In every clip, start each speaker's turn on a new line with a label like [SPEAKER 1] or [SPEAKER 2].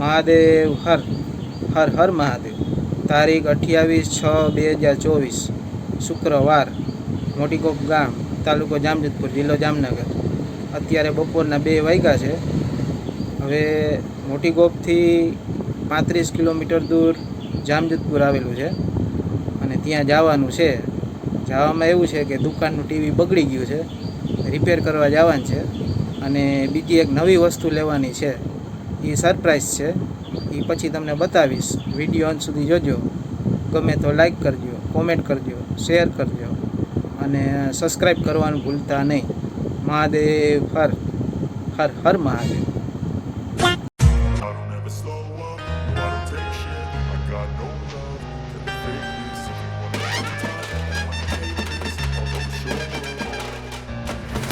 [SPEAKER 1] મહાદેવ હર હર હર મહાદેવ। તારીખ 28/6/2024 શુક્રવાર। મોટીકોપ ગામ, તાલુકો જામજોધપુર, જિલ્લો જામનગર। અત્યારે બપોરના 2 વાગ્યા છે। હવે મોટીકોપથી 35 કિલોમીટર દૂર જામજોધપુર આવેલું છે અને ત્યાં જવાનું છે। જવામાં એવું છે કે દુકાનનું ટીવી બગડી ગયું છે, રિપેર કરવા જવાનું છે અને બીજી એક નવી વસ્તુ લેવાની છે। એ સરપ્રાઈઝ છે, એ પછી તમને બતાવીશ। વિડીયો અંત સુધી જોજો। ગમે તો લાઈક કરજો, કોમેન્ટ કરજો, શેર કરજો અને સબસ્ક્રાઈબ કરવાનું ભૂલતા નહીં। Mahadev Har Har Har Mahadev.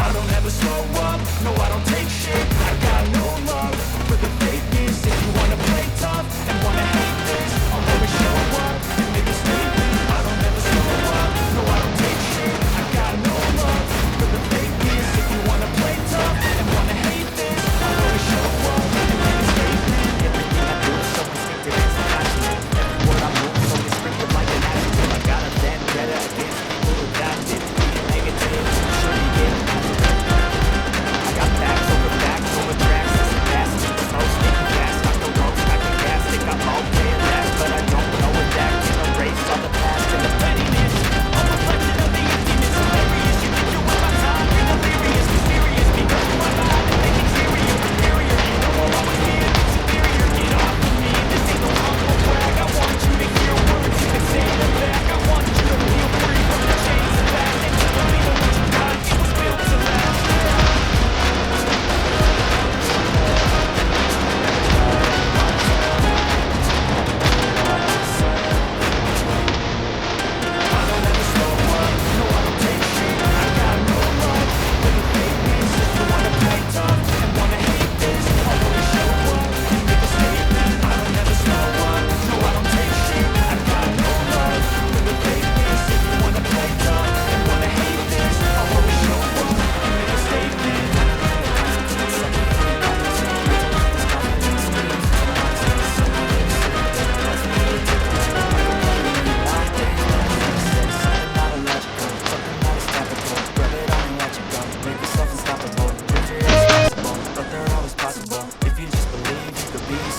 [SPEAKER 2] I don't ever slow up, no I don't take shit. I got no love for the fakeness. If you wanna play tough and wanna hate this, I'll always show up and make a statement. I don't ever slow up, no I don't take shit. I got no love for the fakeness. If you wanna play tough and wanna hate this, I'll always show up and make a statement. Everything I do is so instinctive, it's a passionate. Every word I move so descriptive like an adjective. I got a vendetta against people who adapted to being negative. Sure you get I got facts over tracks, it's a fast, the smoke sneaking fast, got the ropes, I can gas, think I'm okay at last, but I don't know adapt to erase all the past and the pettiness, a reflection of the emptiness, hilarious, you think you're worth my time, you're delirious, mysterious, because you are not, and make exterior, inferior, you know I'll always be a bit superior, get off of me, this ain't no humble brag, I want you to hear words, you can say them back, I want you to feel free from the chains of that, and to believe in what you got, it was built to last.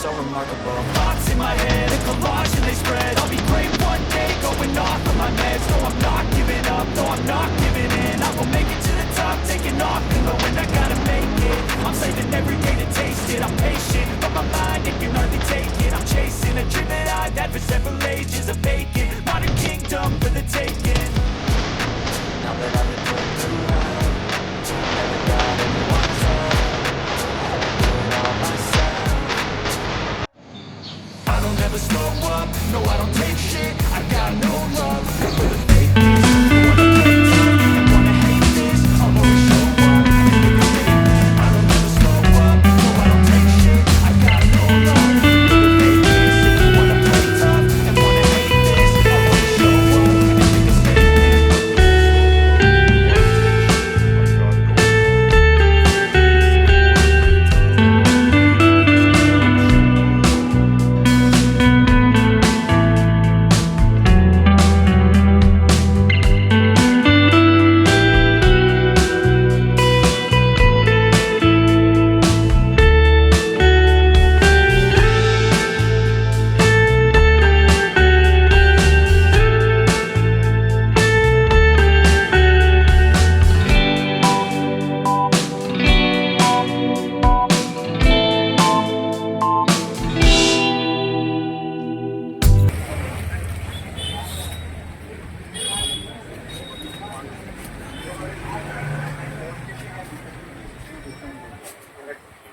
[SPEAKER 2] So remarkable. Thoughts in my head, a collage and they spread. I'll be great one day, going off of my meds. No, I'm not giving up, no, I'm not giving in. I will make it to the top, taking off in the wind. I gotta make it. I'm saving every day to taste it. I'm patient, but my mind, it can hardly take it. I'm chasing a dream that I've had for several ages of vacant. Modern kingdom for the taking. Now that I've been put through hell, never got anyone's help. I do it all myself. I don't ever slow up, no I don't take shit. I got no love for the fakeness. You wanna play tough and wanna hate this, I'll always show up and make a statement. I don't ever slow up, no I don't take shit. I got no love for the fakeness. If you wanna play tough and wanna hate this, I'll always show up and make a statement.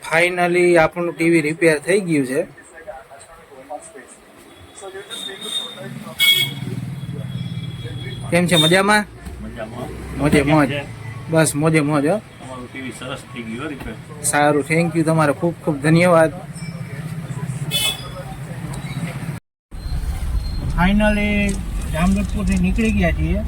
[SPEAKER 1] Finally આપણું TV repair થઈ ગયું છે। કેમ છે, મજામાં? મોજે મોજ, બસ મોજે મોજ। સારું, થેન્ક યુ, તમારો ખૂબ ખૂબ ધન્યવાદ। ફાઇનલી જામજોધપુરથી નીકળી ગયા છીએ।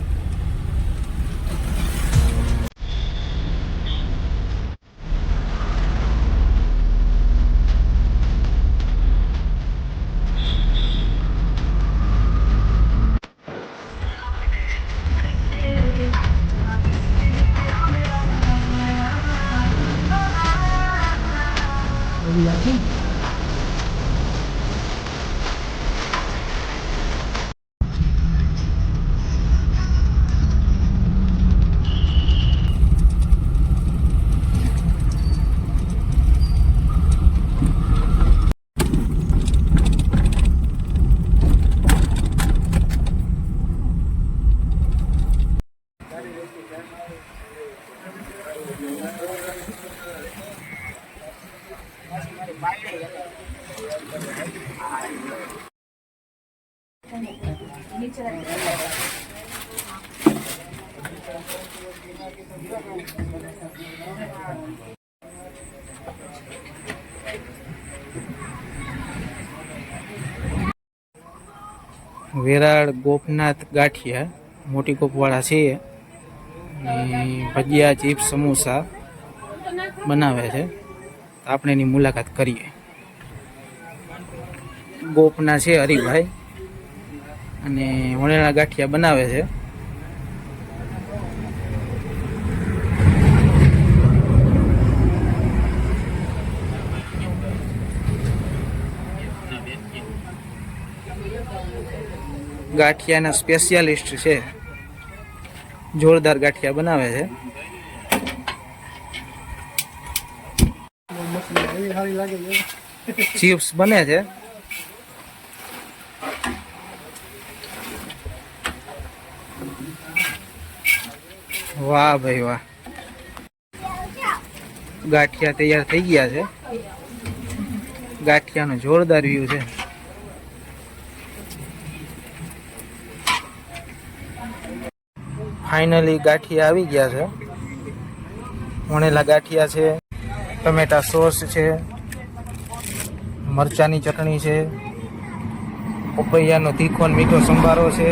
[SPEAKER 1] વેરાળ ગોપનાથ ગાંઠિયા મોટી કોપવાળા છે અને ભજીયા ચિપ્સ સમોસા બનાવે છે. આપણે એની મુલાકાત કરીએ. ગોપના છે હરિભાઈ અને વણેલા ગાંઠિયા બનાવે છે. ગાંઠિયાના સ્પેશિયાલિસ્ટ છે. જોરદાર ગાંઠિયા બનાવે છે. ચિપ્સ બને છે. વાહ ભાઈ વાહ, ગાંઠિયા તૈયાર થઈ ગયા છે. ગાંઠિયાનો જોરદાર વ્યૂ છે. ફાઇનલી ગાંઠિયા આવી ગયા છે. વણેલા ગાંઠિયા છે, ટમેટા સોસ છે, મરચાની ચટણી છે, પપૈયાનો તીખો અને મીઠો સંભારો છે,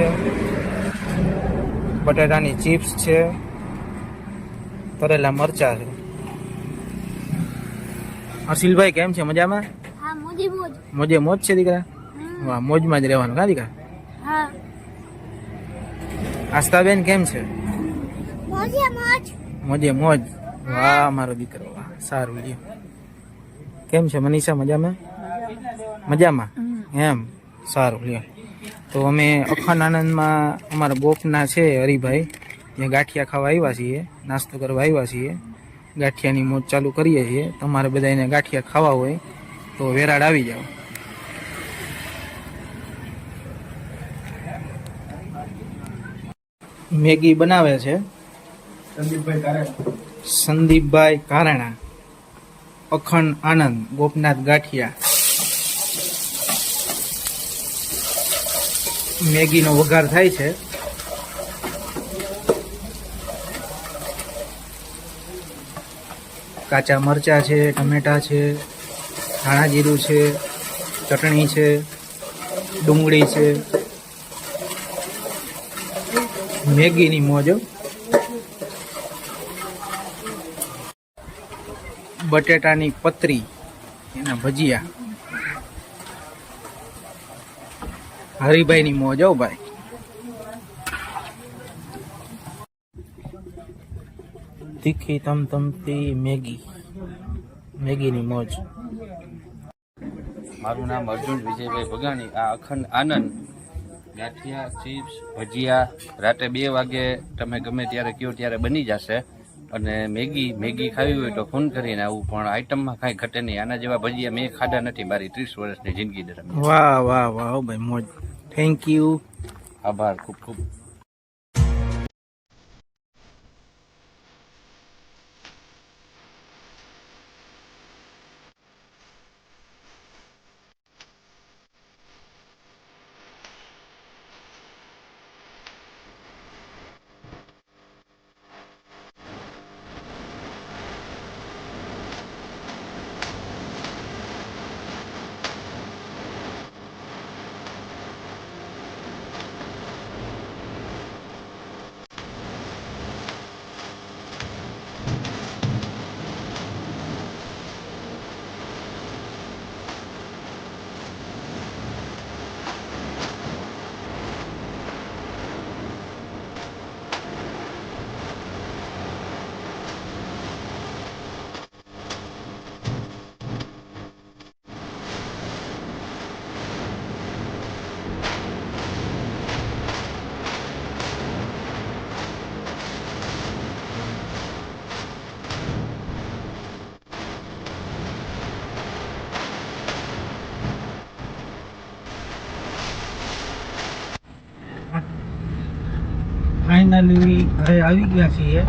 [SPEAKER 1] બટાટાની ચિપ્સ છે, તરેલા મરચા છે. હર્ષિલભાઈ કેમ છે? મજામાં?
[SPEAKER 3] હા, મોજે મોજ.
[SPEAKER 1] મોજે મોજ છે દીકરા. વાહ, મોજમાં જ રહેવાનું કા દીકરા?
[SPEAKER 3] હા,
[SPEAKER 1] આસ્થાબેન કેમ છે?
[SPEAKER 3] મોજે મોજ.
[SPEAKER 1] મોજે મોજ. વાહ મારો દીકરો, વાહ સારું લ્યો. કેમ છે મનીષા? મજામાં? મજામાં એમ, સારું લ્યો. તો અમે અખંડ આનંદમાં અમારા ગોપના છે હરિભાઈ, ત્યાં ગાંઠિયા ખાવા આવ્યા છીએ, નાસ્તો કરવા આવ્યા છીએ. ગાંઠિયાની મોજ ચાલુ કરીએ છીએ. તમારે બધાને ગાંઠિયા ખાવા હોય તો વેરાડ આવી જાઓ. મેગી બનાવે છે સંદીપભાઈ કારાણા. અખંડ આનંદ ગોપનાથ ગાંઠિયા. મેગીનો વઘાર થાય છે. કાચા મરચા છે, ટમેટા છે, ધાણા જીરું છે, ચટણી છે, ડુંગળી છે. મેગીની મોજ. બટેટાની પતરી, એના ભજીયા. હરિભાઈની મોજ હો ભાઈ. તીખી તમતમતી મેગી, મેગીની મોજ.
[SPEAKER 4] મારું નામ અર્જુન વિજયભાઈ ભગાણી. આ અખંડ આનંદ ગાંઠિયા, ચિપ્સ, ભજીયા રાતે 2 વાગે તમે ગમે ત્યારે કહો ત્યારે બની જશે. અને મેગી ખાવી હોય તો ફોન કરીને આવું, પણ આઈટમમાં કાંઈ ઘટે નહીં. આના જેવા ભજીયા મેં ખાધા નથી મારી 30 વર્ષની જિંદગી દરમિયાન.
[SPEAKER 1] વાહ વાહ વાહ હો ભાઈ, મોજ. Thank you.
[SPEAKER 4] આભાર ખૂબ ખૂબ.
[SPEAKER 1] ફાઇનલી ઘરે આવી ગયા છીએ